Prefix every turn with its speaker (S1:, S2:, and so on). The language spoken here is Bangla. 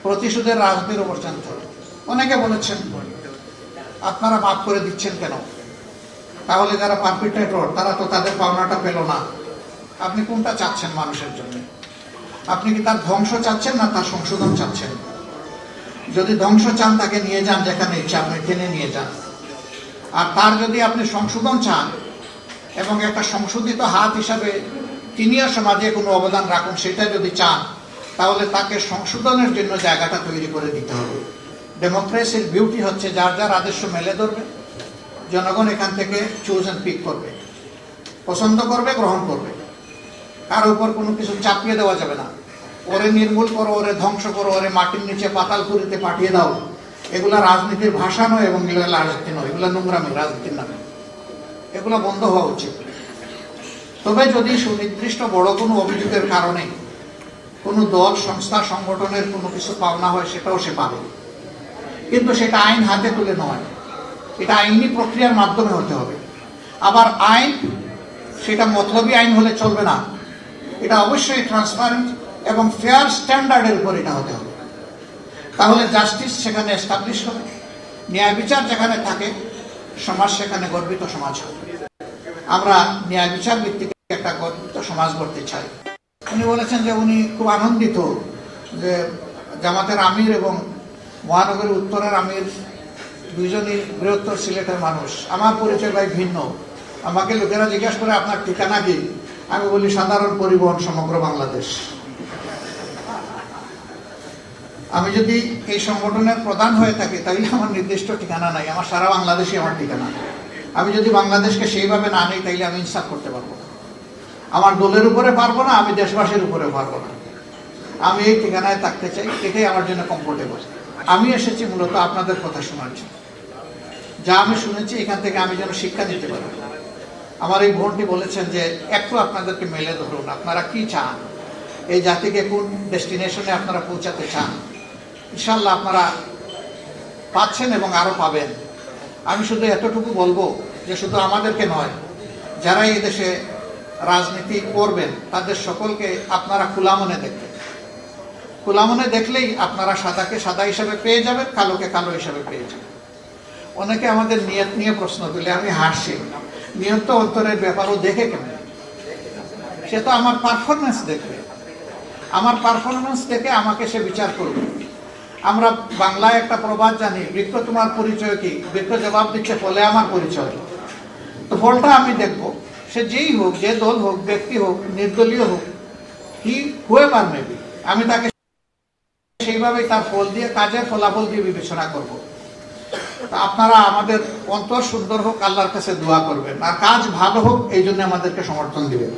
S1: প্রতিশোধের রাজনীতির উপর চলছে। অনেকে বলেছেন আপনারা মাফ করে দিচ্ছেন কেন, তাহলে যারা পারপিট্রেটর তারা তো তাদের পাওনাটা পেল না। আপনি কোনটা চাচ্ছেন মানুষের জন্য? আপনি কি তার ধ্বংস চাচ্ছেন না তার সংশোধন চাচ্ছেন? যদি ধ্বংস চান তাকে নিয়ে যান যেখানে ইচ্ছা, আপনি টেনে নিয়ে যান। আর তার যদি আপনি সংশোধন চান এবং একটা সংশোধিত হাত হিসাবে তিনিও সমাজে কোনো অবদান রাখুন সেটা যদি চান, তাহলে তাকে সংশোধনের জন্য জায়গাটা তৈরি করে দিতে হবে। ডেমোক্রেসির বিউটি হচ্ছে যার যার আদর্শ মেলে ধরবে, জনগণ এখান থেকে চুজ অ্যান্ড পিক করবে, পছন্দ করবে, গ্রহণ করবে। কার উপর কোনো কিছু চাপিয়ে দেওয়া যাবে না। ওরে নির্মূল করো, ওরে ধ্বংস করো, ওরে মাটির নিচে পাতালপুরিতে পাঠিয়ে দাও, এগুলা রাজনীতির ভাষা নয় এবং এগুলো রাজনীতি নয়, এগুলো নোংরামি রাজনীতির নামে। এগুলো বন্ধ হওয়া উচিত। তবে যদি সুনির্দিষ্ট বড় কোনো অভিযোগের কারণে কোনো দল, সংস্থা, সংগঠনের কোনো কিছু পাওনা হয় সেটাও সে পাবে, কিন্তু সেটা আইন হাতে তুলে নয়, এটা আইনি প্রক্রিয়ার মাধ্যমে হতে হবে। আবার আইন সেটা মতলবী আইন হলে চলবে না, এটা অবশ্যই ট্রান্সপারেন্ট এবং ফেয়ার স্ট্যান্ডার্ডের উপর এটা হতে হবে। তাহলে জাস্টিস সেখানে এস্টাবলিশ হবে, ন্যায় বিচার যেখানে থাকে সমাজ সেখানে গর্বিত সমাজ হবে। আমরা ন্যায় বিচার ভিত্তিক একটা গর্বিত সমাজ গড়তে চাই। উনি বলেছেন যে উনি খুব আনন্দিত যে জামাতের আমির এবং মহানগরী উত্তরের আমির দুইজনই বৃহত্তর সিলেটের মানুষ। আমার পরিচয় ভাই ভিন্ন। আমাকে লোকেরা জিজ্ঞাসা করে আপনার ঠিকানা কি, আমি বলি সাধারণ পরিবহন সমগ্র বাংলাদেশ। আমি যদি এই সংগঠনের প্রধান হয়ে থাকি তাহলে আমার নির্দিষ্ট ঠিকানা নাই, আমার সারা বাংলাদেশই আমার ঠিকানা। আমি যদি বাংলাদেশকে সেইভাবে না নিই তাইলে আমি ইনসাফ করতে পারবো না, আমার দলের উপরে পারবো না, আমি দেশবাসীর উপরে পারবো না। আমি এই ঠিকানায় থাকতে চাই, এটাই আমার জন্য কমফোর্টেবল। আমি এসেছি মূলত আপনাদের কথা শোনার জন্য। যা আমি শুনেছি এখান থেকে আমি যেন শিক্ষা দিতে পারি। আমার এই বোনটি বলেছেন যে একটু আপনাদেরকে মেলে ধরুন, আপনারা কি চান, এই জাতিকে কোন ডেস্টিনেশনে আপনারা পৌঁছাতে চান। ইনশাল্লাহ আপনারা পাচ্ছেন এবং আরো পাবেন। আমি শুধু এতটুকু বলবো যে শুধু আমাদেরকে নয়, যারা এই দেশে রাজনীতি করবেন তাদের সকলকে আপনারা খোলা মনে দেখবেন। খোলা মনে দেখলেই আপনারা সাদাকে সাদা হিসাবে পেয়ে যাবেন, কালোকে কালো হিসাবে পেয়ে যাবেন। অনেকে আমাদের নিয়ত নিয়ে প্রশ্ন তুলে, আমি হাসি। নিয়ত তো অন্তরের ব্যাপারও দেখে কেন? সে তো আমার পারফরমেন্স দেখবে, আমার পারফরমেন্স দেখে আমাকে সে বিচার করবে। আমরা বাংলায় একটা প্রবাদ জানি, বৃক্ষ তোমার পরিচয় কি? বৃক্ষ জবাব দিচ্ছে ফলে আমার পরিচয়। তো ফলটা আমি দেখবো, সে যেই হোক, যে দল হোক, ব্যক্তি হোক, নির্দলীয় হোক, হি হুয়েভার মে বি, আমি তাকে সেইভাবেই তার ফল দিয়ে, কাজের ফলাফল দিয়ে বিবেচনা করব। তা আপনারা আমাদের অন্তর সুন্দর হোক আল্লাহর কাছে দোয়া করবেন, আর কাজ ভালো হোক এই জন্য আমাদেরকে সমর্থন দিবেন।